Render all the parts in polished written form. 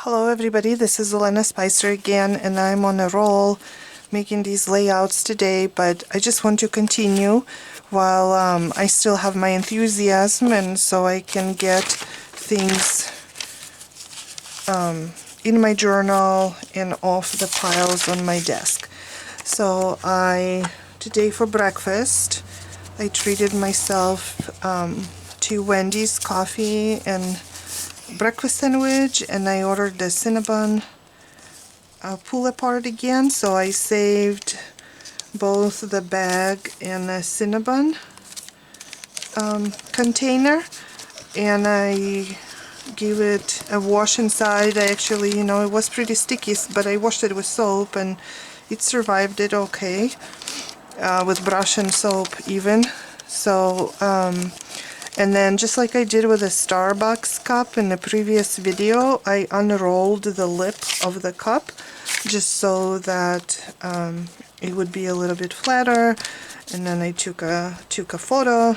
Hello everybody, this is Elena Spicer again, and I'm on a roll making these layouts today, but I just want to continue while I still have my enthusiasm, and so I can get things in my journal and off the piles on my desk. So today for breakfast I treated myself to Wendy's coffee and breakfast sandwich, and I ordered the Cinnabon pull apart again, so I saved both the bag and the Cinnabon container, and I gave it a wash inside. I actually, it was pretty sticky, but I washed it with soap and it survived it okay, with brush and soap even. So and then, just like I did with a Starbucks cup in the previous video, I unrolled the lip of the cup just so that it would be a little bit flatter, and then I took a photo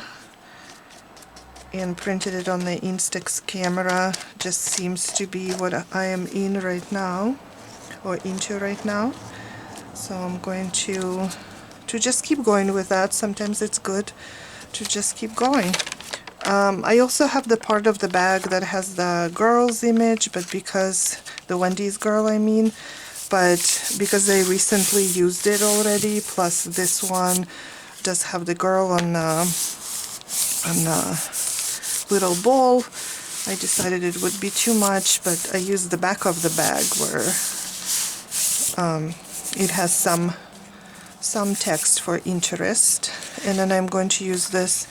and printed it on the Instax camera. Just seems to be what I am in right now, or into right now. So I'm going to just keep going with that. Sometimes it's good to just keep going. I also have the part of the bag that has the girl's image, but because the Wendy's girl, I mean, but because I recently used it already, plus this one does have the girl on a little bowl, I decided it would be too much, but I used the back of the bag where it has some text for interest. And then I'm going to use this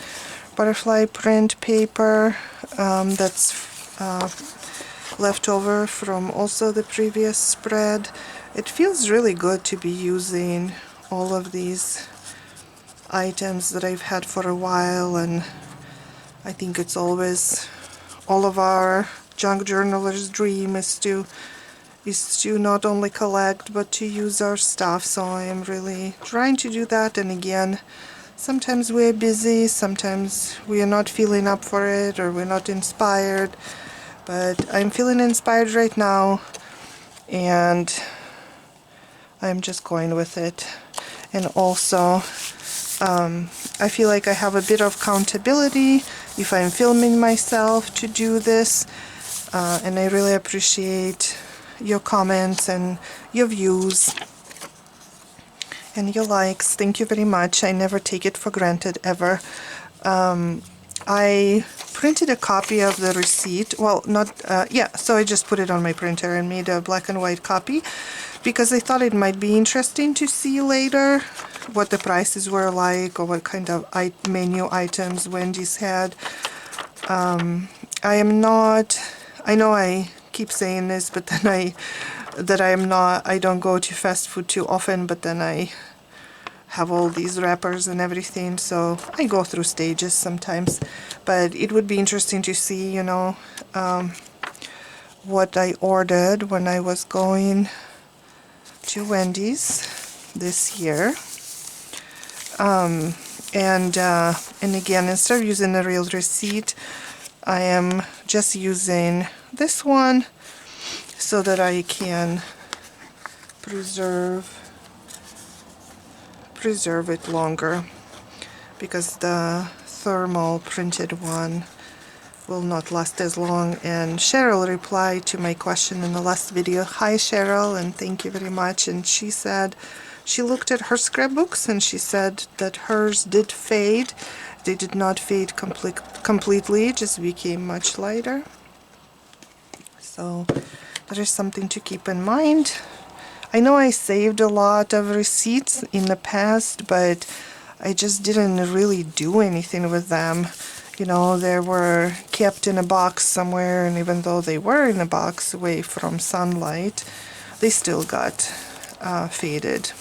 butterfly print paper that's left over from also the previous spread. It feels really good to be using all of these items that I've had for a while, and I think it's always all of our junk journalers' dream is to not only collect but to use our stuff. So I am really trying to do that, and again, sometimes we're busy, sometimes we are not feeling up for it, or we're not inspired, but I'm feeling inspired right now, and I'm just going with it. And also, I feel like I have a bit of accountability if I'm filming myself to do this, and I really appreciate your comments and your views and your likes. Thank you very much. I never take it for granted, ever. I printed a copy of the receipt. Well, not, so I just put it on my printer and made a black and white copy because I thought it might be interesting to see later what the prices were like, or what kind of menu items Wendy's had. I know I keep saying this, but then I don't go to fast food too often, but then I have all these wrappers and everything, so I go through stages sometimes. But it would be interesting to see, what I ordered when I was going to Wendy's this year. And again, instead of using the real receipt, I am just using this one so that I can preserve it longer, because the thermal printed one will not last as long. And Cheryl replied to my question in the last video. Hi Cheryl, and thank you very much. And she said she looked at her scrapbooks and she said that hers did fade. They did not fade completely, just became much lighter. So that is something to keep in mind. I know I saved a lot of receipts in the past, but I just didn't really do anything with them. They were kept in a box somewhere, and even though they were in a box away from sunlight, they still got faded.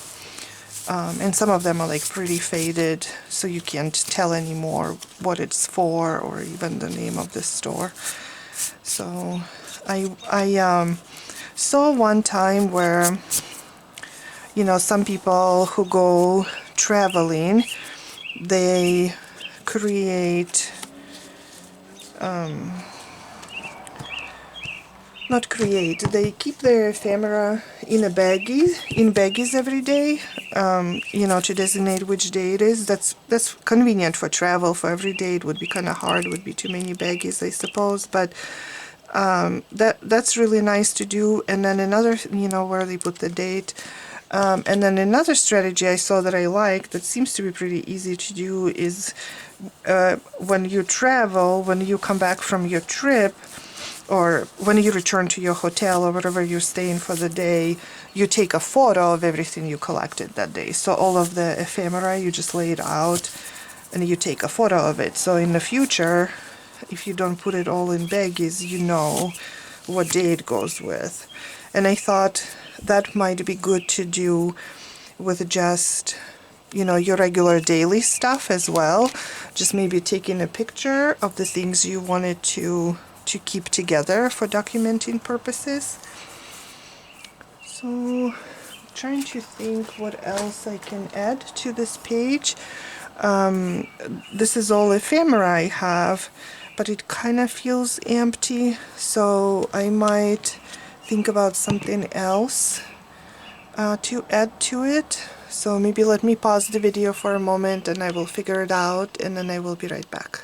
And some of them are like pretty faded, so you can't tell anymore what it's for, or even the name of the store. So I saw one time where, some people who go traveling, they create not create, they keep their ephemera in baggies every day, you know, to designate which day it is. That's convenient for travel. For every day it would be kind of hard, would be too many baggies, I suppose, but that's really nice to do. And then another, you know, where they put the date. And then another strategy I saw that I like, that seems to be pretty easy to do, is when you travel, when you come back from your trip, or when you return to your hotel or wherever you're staying for the day, you take a photo of everything you collected that day. So all of the ephemera, you just lay it out and you take a photo of it. So in the future, if you don't put it all in baggies, you know what day it goes with. And I thought that might be good to do with just, you know, your regular daily stuff as well. Just maybe taking a picture of the things you wanted to keep together for documenting purposes. So I'm trying to think what else I can add to this page. This is all ephemera I have, but it kind of feels empty, so I might think about something else to add to it. So maybe let me pause the video for a moment and I will figure it out, and then I will be right back.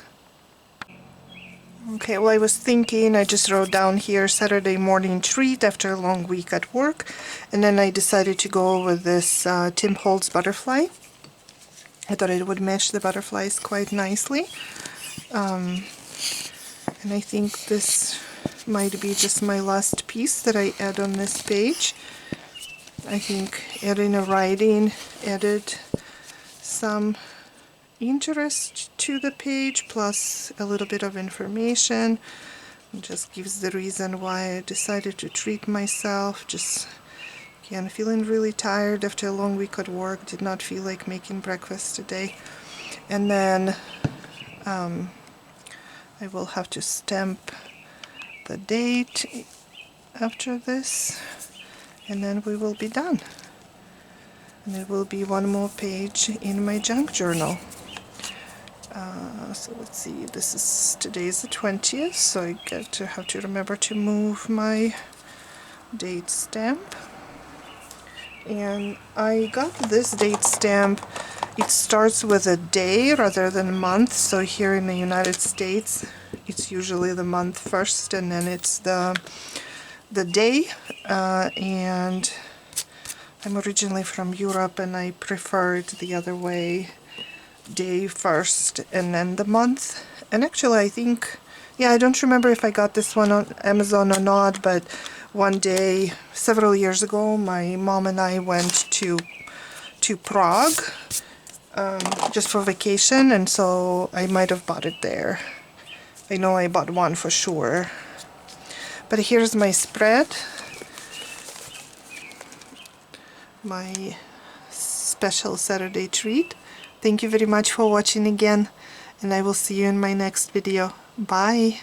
Okay, well, I was thinking, I just wrote down here Saturday morning treat after a long week at work, and then I decided to go with this Tim Holtz butterfly. I thought it would match the butterflies quite nicely. And I think this might be just my last piece that I add on this page. I think adding a writing added some interest to the page, plus a little bit of information. It just gives the reason why I decided to treat myself. Just, again, feeling really tired after a long week at work, did not feel like making breakfast today. And then I will have to stamp the date after this, and then we will be done. And it will be one more page in my junk journal. So let's see, today is the 20th, so I have to remember to move my date stamp. And I got this date stamp, it starts with a day rather than a month. So here in the United States, it's usually the month first, and then it's the day. And I'm originally from Europe, and I prefer it the other way. Day first and then the month. And actually I think, yeah, I don't remember if I got this one on Amazon or not, but one day several years ago my mom and I went to Prague just for vacation, and so I might have bought it there. I know I bought one for sure. But here's my spread, my special Saturday treat. Thank you very much for watching again, and I will see you in my next video. Bye!